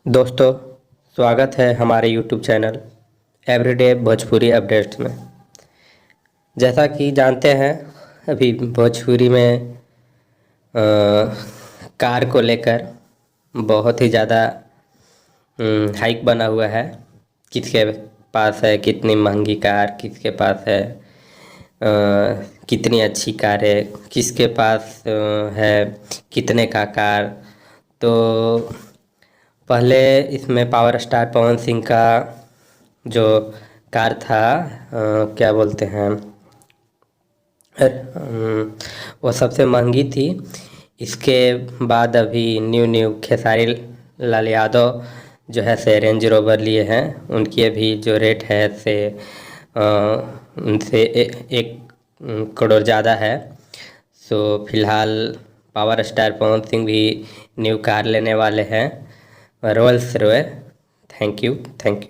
दोस्तों, स्वागत है हमारे YouTube channel everyday Bhojpuri updates में। जैसा कि जानते हैं, अभी भोजपुरी में कार को लेकर बहुत ही ज़्यादा हाइक बना हुआ है। किसके पास है कितनी महंगी कार, किसके पास है कितनी अच्छी कार है, किसके पास है कितने का कार। तो पहले इसमें पावर स्टार पवन सिंह का जो कार था, क्या बोलते हैं, वो सबसे महंगी थी। इसके बाद अभी न्यू खेसारी लाल यादव जो है से रेंज रोवर लिए हैं। उनकी अभी जो रेट है से उनसे 1 करोड़ ज़्यादा है। सो फिलहाल पावर स्टार पवन सिंह भी न्यू कार लेने वाले हैं, रोल्स रॉय। Thank you.